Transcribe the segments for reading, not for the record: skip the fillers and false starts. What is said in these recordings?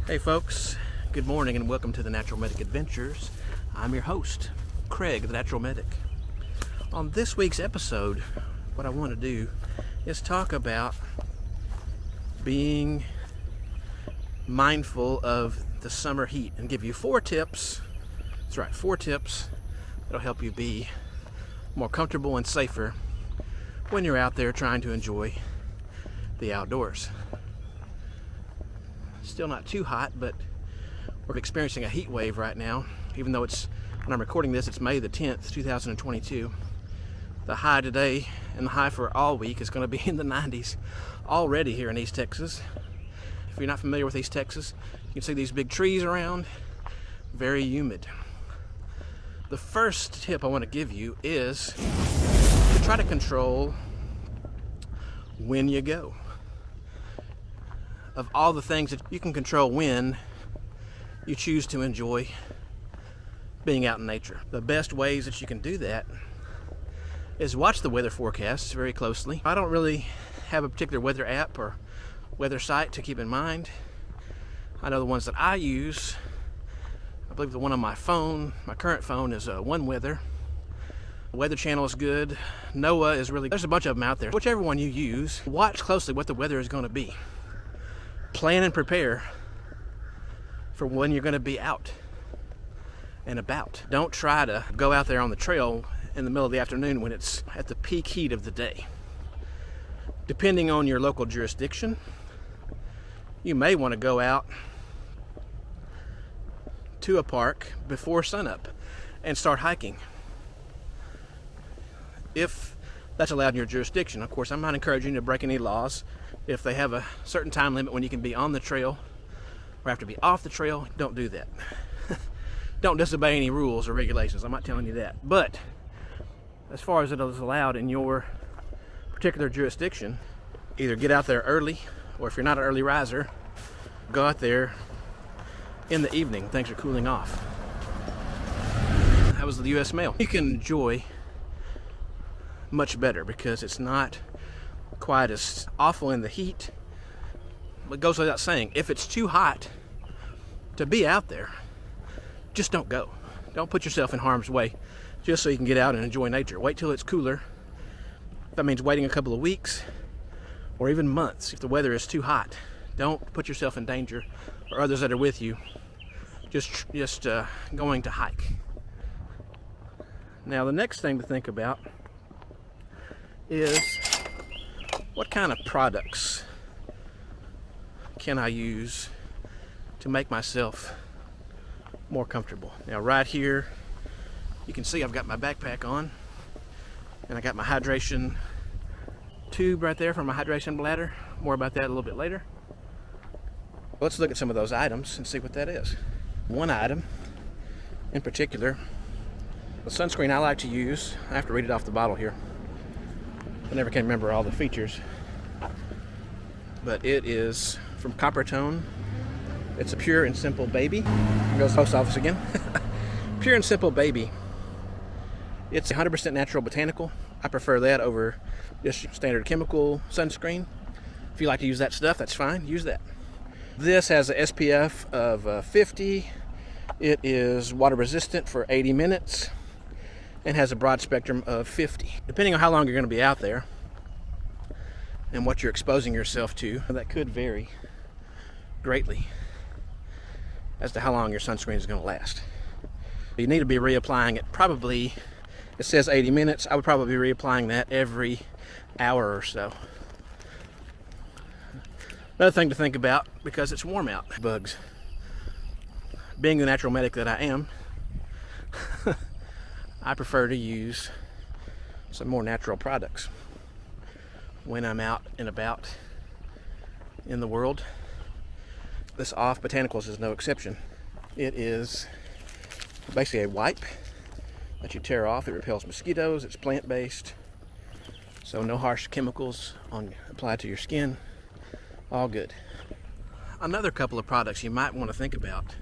Hey folks, good morning and welcome to the Natural Medic Adventures. I'm your host, Craig, the Natural Medic. On this week's episode, what I want to do is talk about being mindful of the summer heat and give you 4 tips. That's right, 4 tips that'll help you be more comfortable and safer when you're out there trying to enjoy the outdoors. Still not too hot, but we're experiencing a heat wave right now. Even though when I'm recording this, it's May the 10th, 2022. The high today and the high for all week is going to be in the 90s already here in East Texas. If you're not familiar with East Texas, you can see these big trees around, very humid. The first tip I want to give you is to try to control when you go. Of all the things that you can control when you choose to enjoy being out in nature, the best ways that you can do that is watch the weather forecasts very closely. I don't really have a particular weather app or weather site to keep in mind. I know the ones that I use. I believe the one on my phone, my current phone, is One Weather. The Weather Channel is good. NOAA is really, there's a bunch of them out there. Whichever one you use, watch closely what the weather is going to be. Plan and prepare for when you're going to be out and about. Don't try to go out there on the trail in the middle of the afternoon when it's at the peak heat of the day. Depending on your local jurisdiction, you may want to go out to a park before sunup and start hiking, if that's allowed in your jurisdiction. Of course, I'm not encouraging you to break any laws. If they have a certain time limit when you can be on the trail or have to be off the trail, don't do that. Don't disobey any rules or regulations. I'm not telling you that. But as far as it is allowed in your particular jurisdiction, either get out there early, or if you're not an early riser, go out there in the evening. Things are cooling off. That was the U.S. mail. You can enjoy much better because it's not quite as awful in the heat. But it goes without saying, if it's too hot to be out there, just don't go. Don't put yourself in harm's way just so you can get out and enjoy nature. Wait till it's cooler. That means waiting a couple of weeks or even months if the weather is too hot. Don't put yourself in danger or others that are with you just going to hike. Now the next thing to think about is, what kind of products can I use to make myself more comfortable? Now right here, you can see I've got my backpack on, and I got my hydration tube right there for my hydration bladder. More about that a little bit later. Let's look at some of those items and see what that is. One item in particular, the sunscreen I like to use. I have to read it off the bottle here. I never can remember all the features, but it is from Coppertone. It's a Pure and Simple Baby. Here goes the post office again. Pure and Simple Baby. It's 100% natural botanical. I prefer that over just standard chemical sunscreen. If you like to use that stuff, that's fine. Use that. This has a SPF of 50. It is water resistant for 80 minutes. And has a broad spectrum of 50. Depending on how long you're going to be out there and what you're exposing yourself to, that could vary greatly as to how long your sunscreen is going to last. You need to be reapplying it. Probably, it says 80 minutes. I would probably be reapplying that every hour or so. Another thing to think about, because it's warm out, bugs. Being the natural medic that I am, I prefer to use some more natural products when I'm out and about in the world. This off Botanicals is no exception. It is basically a wipe that you tear off. It repels mosquitoes. It's plant-based, so no harsh chemicals applied to your skin. All good. Another couple of products you might want to think about,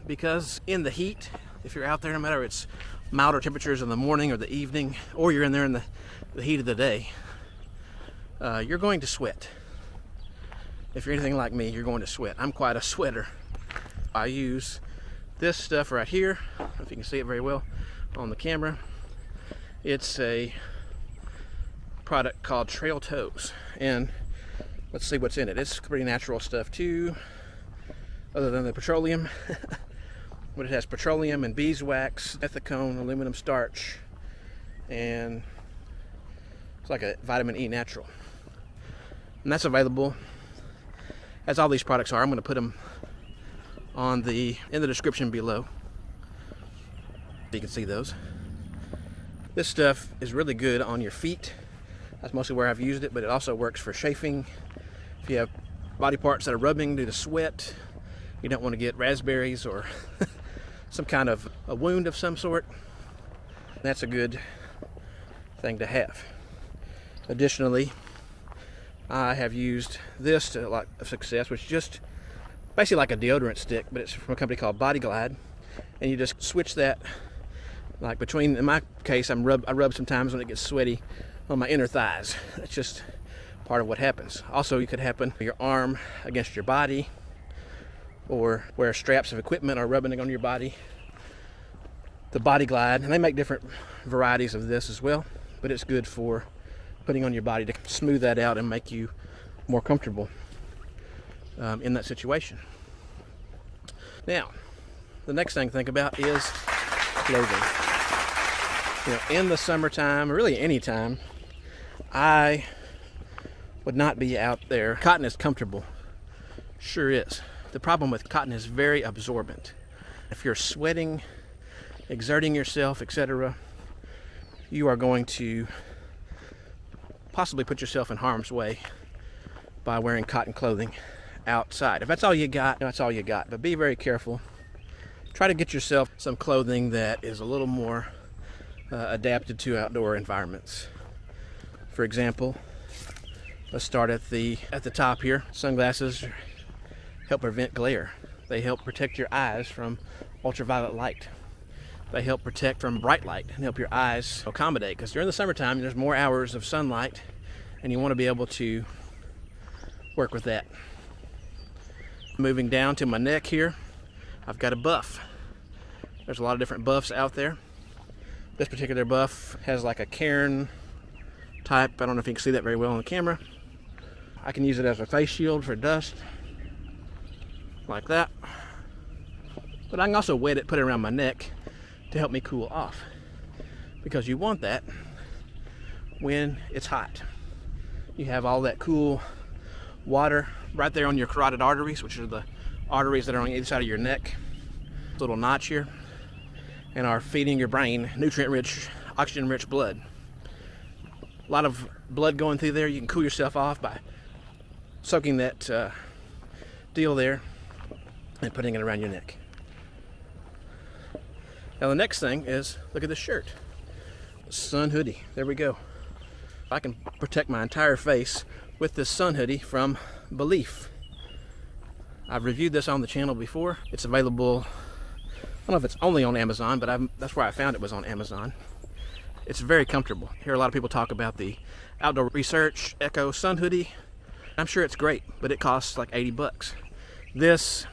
because in the heat, if you're out there, no matter it's milder temperatures in the morning or the evening, or you're in there in the heat of the day, you're going to sweat. if you're anything like me, you're going to sweat. I'm quite a sweater. I use this stuff right here. I don't know if you can see it very well on the camera. It's a product called Trail Toes, and let's see what's in it. It's pretty natural stuff too, other than the petroleum. But it has petroleum and beeswax, ethicone, aluminum starch, and it's like a vitamin E natural. And that's available, as all these products are. I'm going to put them in the description below, so you can see those. This stuff is really good on your feet. That's mostly where I've used it, but it also works for chafing. If you have body parts that are rubbing due to sweat, you don't want to get raspberries or some kind of a wound of some sort. That's a good thing to have. Additionally, I have used this to a lot of success, which is just basically like a deodorant stick, but it's from a company called Body Glide, and you just switch that like between, in my case, I rub sometimes when it gets sweaty on my inner thighs. That's just part of what happens. Also, it could happen with your arm against your body, or where straps of equipment are rubbing on your body. The Body Glide, and they make different varieties of this as well, but it's good for putting on your body to smooth that out and make you more comfortable in that situation. Now, the next thing to think about is clothing. You know, in the summertime, or really any time, I would not be out there. Cotton is comfortable, sure is. The problem with cotton is very absorbent. If you're sweating, exerting yourself, etc., you are going to possibly put yourself in harm's way by wearing cotton clothing outside. If that's all you got, that's all you got. But be very careful. Try to get yourself some clothing that is a little more adapted to outdoor environments. For example, let's start at the top here. Sunglasses help prevent glare. They help protect your eyes from ultraviolet light. They help protect from bright light and help your eyes accommodate, because during the summertime there's more hours of sunlight and you want to be able to work with that. Moving down to my neck here, I've got a buff. There's a lot of different buffs out there. This particular buff has like a cairn type. I don't know if you can see that very well on the camera. I can use it as a face shield for dust, like that. But I can also wet it, put it around my neck to help me cool off, because you want that when it's hot. You have all that cool water right there on your carotid arteries, which are the arteries that are on either side of your neck. Little notch here, and are feeding your brain nutrient-rich, oxygen-rich blood. A lot of blood going through there. You can cool yourself off by soaking that deal there and putting it around your neck. Now the next thing is, look at this shirt. Sun hoodie. There we go. I can protect my entire face with this sun hoodie from Belief. I've reviewed this on the channel before. It's available, I don't know if it's only on Amazon, but that's where I found it, was on Amazon. It's very comfortable. I hear a lot of people talk about the Outdoor Research Echo Sun Hoodie. I'm sure it's great, but it costs like 80 bucks. This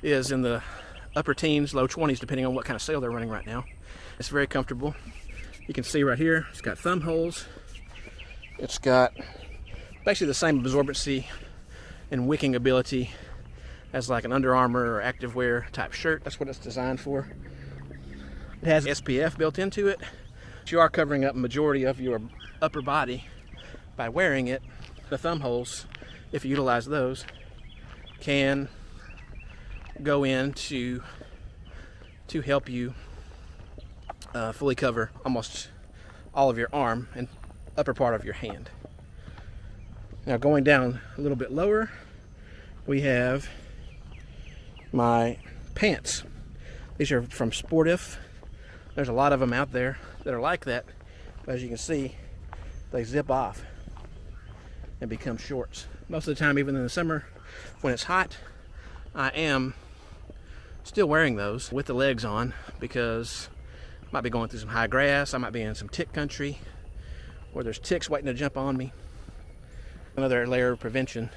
is in the upper teens, low 20s, depending on what kind of sale they're running right now. It's very comfortable. You can see right here, it's got thumb holes. It's got basically the same absorbency and wicking ability as like an Under Armour or activewear type shirt. That's what it's designed for. It has SPF built into it. You are covering up a majority of your upper body by wearing it. The thumb holes, if you utilize those, can go in to help you fully cover almost all of your arm and upper part of your hand. Now going down a little bit lower, we have my pants. These are from Sportif. There's a lot of them out there that are like that, but as you can see, they zip off and become shorts. Most of the time, even in the summer when it's hot, I am still wearing those with the legs on, because I might be going through some high grass, I might be in some tick country where there's ticks waiting to jump on me. Another layer of prevention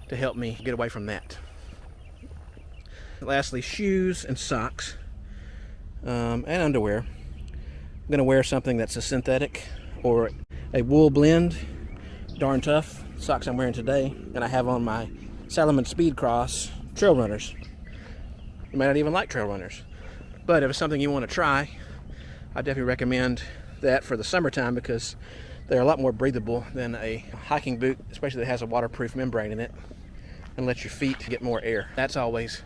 to help me get away from that. Lastly, shoes and socks and underwear. I'm going to wear something that's a synthetic or a wool blend. Darn tough socks I'm wearing today, and I have on my Salomon Speed Cross trail runners. You might not even like trail runners, but if it's something you want to try, I definitely recommend that for the summertime because they're a lot more breathable than a hiking boot, especially that has a waterproof membrane in it and lets your feet get more air. That's always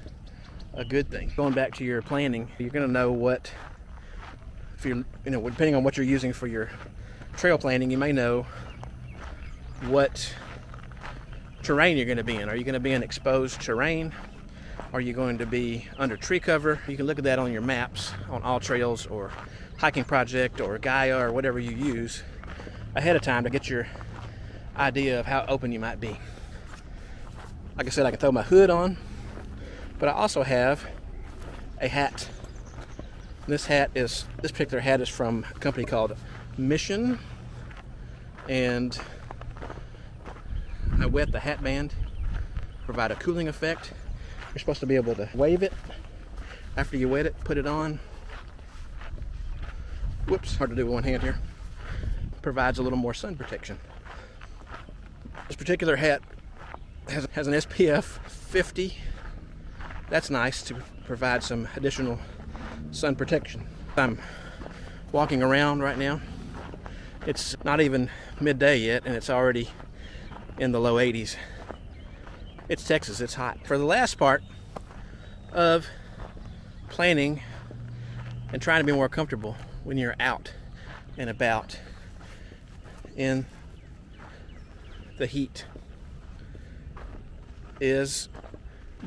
a good thing. Going back to your planning, you're going to know what, if you're, depending on what you're using for your trail planning, you may know what terrain you're going to be in. Are you going to be in exposed terrain? Are you going to be under tree cover? You can look at that on your maps on All Trails or Hiking Project or Gaia or whatever you use ahead of time to get your idea of how open you might be. Like I said, I can throw my hood on, but I also have a hat. This particular hat is from a company called Mission, and I wet the hat band, provide a cooling effect. You're supposed to be able to wave it after you wet it, put it on. Whoops, hard to do with one hand here. Provides a little more sun protection. This particular hat has an SPF 50. That's nice to provide some additional sun protection. I'm walking around right now. It's not even midday yet, and it's already in the low 80s. It's Texas, it's hot. For the last part of planning and trying to be more comfortable when you're out and about in the heat is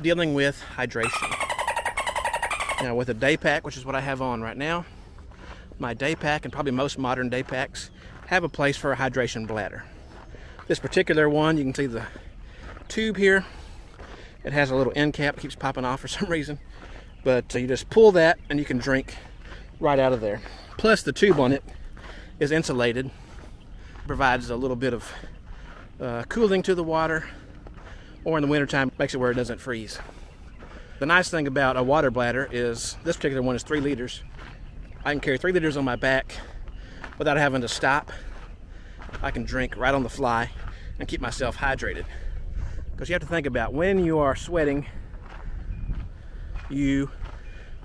dealing with hydration. Now with a day pack, which is what I have on right now, my day pack and probably most modern day packs have a place for a hydration bladder. This particular one, you can see the tube here. It has a little end cap, keeps popping off for some reason, but you just pull that and you can drink right out of there. Plus the tube on it is insulated, provides a little bit of cooling to the water, or in the wintertime makes it where it doesn't freeze. The nice thing about a water bladder is this particular one is 3 liters. I can carry 3 liters on my back without having to stop. I can drink right on the fly and keep myself hydrated. Because you have to think about when you are sweating, you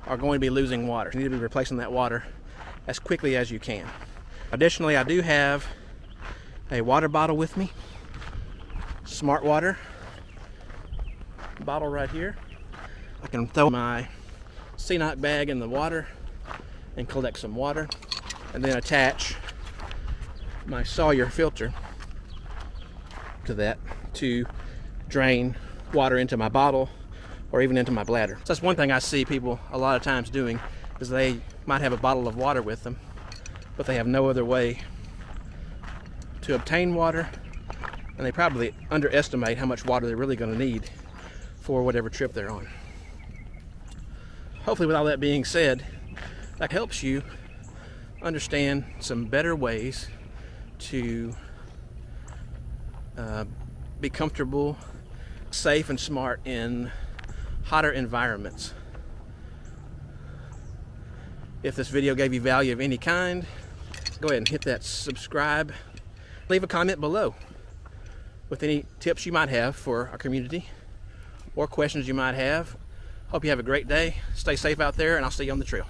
are going to be losing water. You need to be replacing that water as quickly as you can. Additionally, I do have a water bottle with me. Smart water bottle right here. I can throw my CNOC bag in the water and collect some water, and then attach my Sawyer filter to that to drain water into my bottle or even into my bladder. So that's one thing I see people a lot of times doing, is they might have a bottle of water with them, but they have no other way to obtain water, and they probably underestimate how much water they're really going to need for whatever trip they're on. Hopefully with all that being said, that helps you understand some better ways to be comfortable, safe, and smart in hotter environments. If this video gave you value of any kind, go ahead and hit that subscribe. Leave a comment below with any tips you might have for our community or questions you might have. Hope you have a great day. Stay safe out there, and I'll see you on the trail.